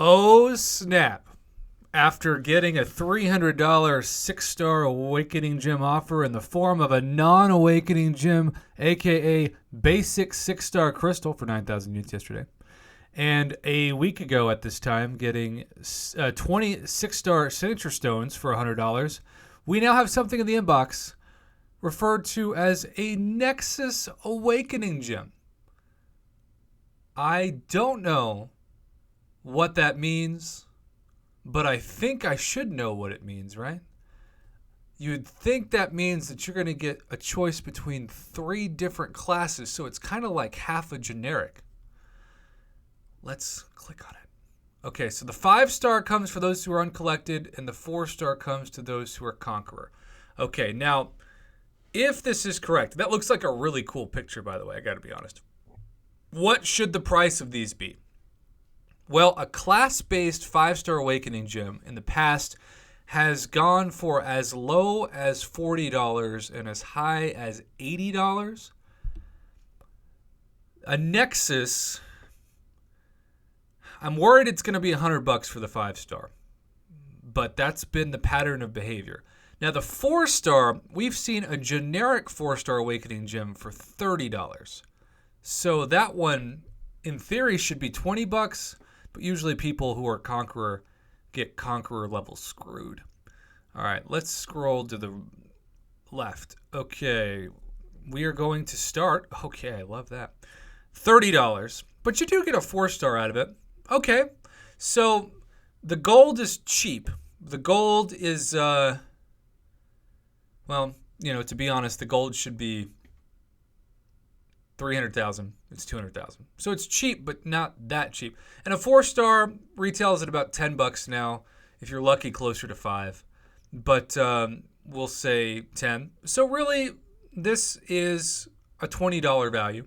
Oh, snap. After getting a $300 6-star Awakening Gem offer in the form of a non-Awakening Gem, aka basic 6-star crystal for 9,000 units yesterday, and a week ago at this time getting 26-star signature stones for $100, we now have something in the inbox referred to as a Nexus Awakening Gem. I don't know what that means, but I think I should know what it means, right? You'd think that means that you're going to get a choice between 3 different classes, so it's kind of like half a generic. Let's click on it. Okay, so the 5-star comes for those who are uncollected, and the 4-star comes to those who are conqueror. Okay, now, if this is correct, that looks like a really cool picture, by the way, I got to be honest. What should the price of these be? Well, a class-based 5-star Awakening Gem in the past has gone for as low as $40 and as high as $80. A Nexus, I'm worried it's going to be $100 for the 5-star, but that's been the pattern of behavior. Now, the 4-star, we've seen a generic 4-star Awakening Gem for $30. So that one, in theory, should be $20, but usually people who are Conqueror get Conqueror level screwed. All right, let's scroll to the left. Okay, we are going to start. Okay, I love that. $30, but you do get a 4-star out of it. Okay, so the gold is cheap. The gold is, well, to be honest, the gold should be 300,000. It's 200,000. So it's cheap, but not that cheap. And a 4-star retails at about $10 now. If you're lucky, closer to 5. But we'll say 10. So really, this is a $20 value.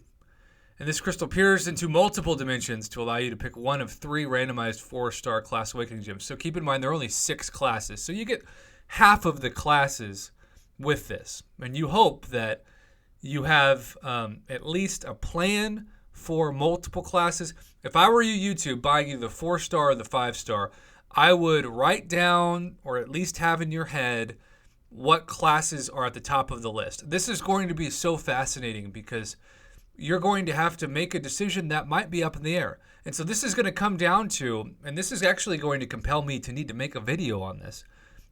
And this crystal peers into multiple dimensions to allow you to pick one of 3 randomized 4-star class Awakening Gems. So keep in mind, there are only 6 classes. So you get half of the classes with this. And you hope that you have at least a plan for multiple classes. If I were you, YouTube, buying you the 4-star or the 5-star, I would write down or at least have in your head what classes are at the top of the list. This is going to be so fascinating because you're going to have to make a decision that might be up in the air. And so this is going to come down to, and this is actually going to compel me to need to make a video on this,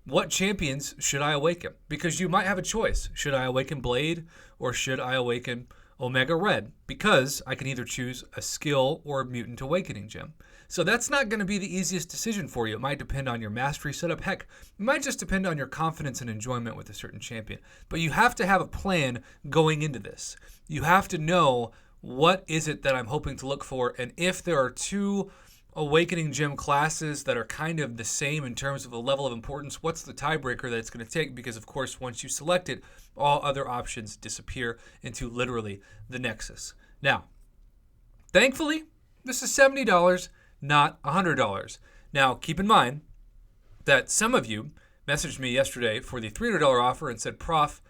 what champions should I awaken? Because you might have a choice. Should I awaken Blade or should I awaken Omega Red? Because I can either choose a skill or a mutant awakening gem. So that's not going to be the easiest decision for you. It might depend on your mastery setup. Heck, it might just depend on your confidence and enjoyment with a certain champion. But you have to have a plan going into this. You have to know what is it that I'm hoping to look for, and if there are 2 Awakening Gem classes that are kind of the same in terms of the level of importance, what's the tiebreaker that it's going to take? Because, of course, once you select it, all other options disappear into literally the Nexus. Now, thankfully, this is $70, not $100. Now, keep in mind that some of you messaged me yesterday for the $300 offer and said, Prof,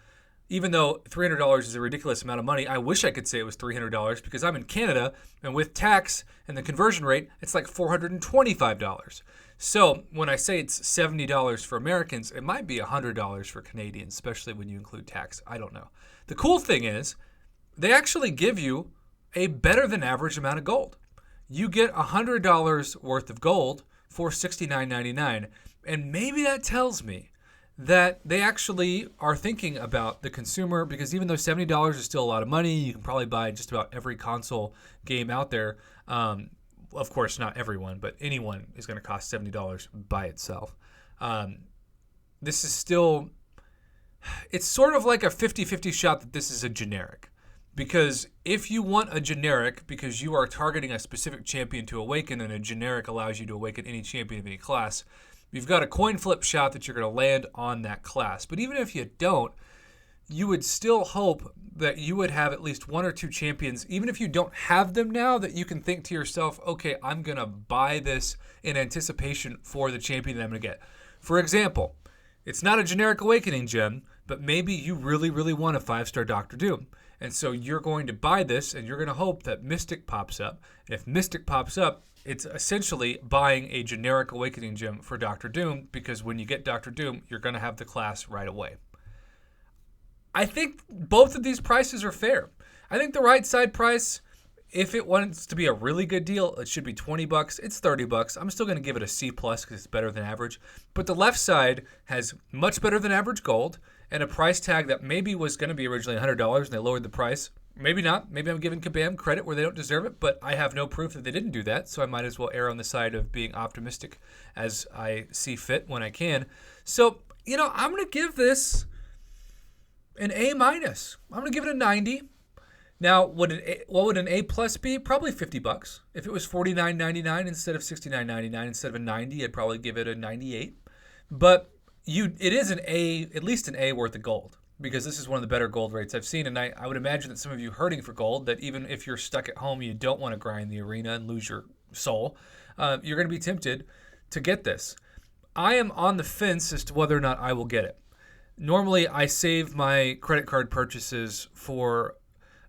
even though $300 is a ridiculous amount of money, I wish I could say it was $300 because I'm in Canada, and with tax and the conversion rate, it's like $425. So when I say it's $70 for Americans, it might be $100 for Canadians, especially when you include tax. I don't know. The cool thing is they actually give you a better than average amount of gold. You get $100 worth of gold for $69.99, and maybe that tells me that they actually are thinking about the consumer, because even though $70 is still a lot of money, you can probably buy just about every console game out there. Of course, not everyone, but anyone is going to cost $70 by itself. This is still, it's sort of like a 50-50 shot that this is a generic. Because if you want a generic, because you are targeting a specific champion to awaken, and a generic allows you to awaken any champion of any class, you've got a coin flip shot that you're going to land on that class. But even if you don't, you would still hope that you would have at least 1 or 2 champions, even if you don't have them now, that you can think to yourself, okay, I'm going to buy this in anticipation for the champion that I'm going to get. For example, it's not a generic Awakening Gem, but maybe you really, really want a 5-star Doctor Doom. And so you're going to buy this and you're going to hope that Mystic pops up. And if Mystic pops up, it's essentially buying a generic Awakening Gem for Doctor Doom, because when you get Doctor Doom, you're going to have the class right away. I think both of these prices are fair. I think the right side price, if it wants to be a really good deal, it should be $20. It's $30. I'm still going to give it a C+ because it's better than average. But the left side has much better than average gold and a price tag that maybe was going to be originally $100 and they lowered the price. Maybe not. Maybe I'm giving Kabam credit where they don't deserve it, but I have no proof that they didn't do that, so I might as well err on the side of being optimistic as I see fit when I can. So, I'm going to give this an A-. I'm going to give it a 90. Now, what would an A+ be? Probably $50. If it was $49.99 instead of $69.99 instead of a 90, I'd probably give it a 98. But it is an A, at least an A worth of gold, because this is one of the better gold rates I've seen. And I would imagine that some of you hurting for gold, that even if you're stuck at home, you don't want to grind the arena and lose your soul, you're going to be tempted to get this. I am on the fence as to whether or not I will get it. Normally, I save my credit card purchases for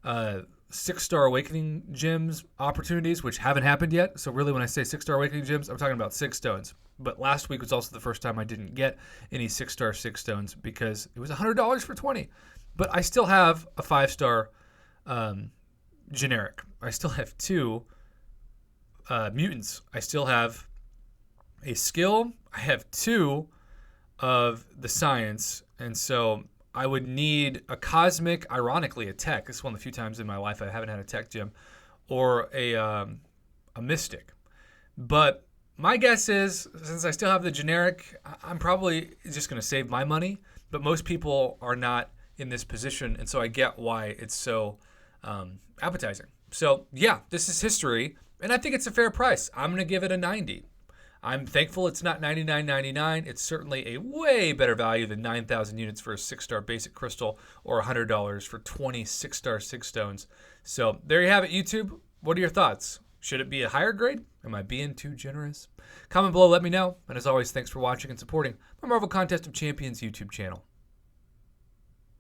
6-star Awakening Gems opportunities, which haven't happened yet. So really, when I say 6-star Awakening Gems, I'm talking about 6 stones. But last week was also the first time I didn't get any 6-star 6 stones because it was $100 for 20. But I still have a 5-star generic. I still have 2 mutants. I still have a skill. I have 2 of the science. And so I would need a cosmic, ironically a tech. This is one of the few times in my life I haven't had a tech gem, or a mystic. But my guess is, since I still have the generic, I'm probably just going to save my money. But most people are not in this position, and so I get why it's so appetizing. So yeah, this is history, and I think it's a fair price. I'm going to give it a 90. I'm thankful it's not $99.99. It's certainly a way better value than 9,000 units for a 6-star basic crystal, or $100 for 20 6-star 6 stones. So there you have it, YouTube. What are your thoughts? Should it be a higher grade? Am I being too generous? Comment below, let me know. And as always, thanks for watching and supporting my Marvel Contest of Champions YouTube channel.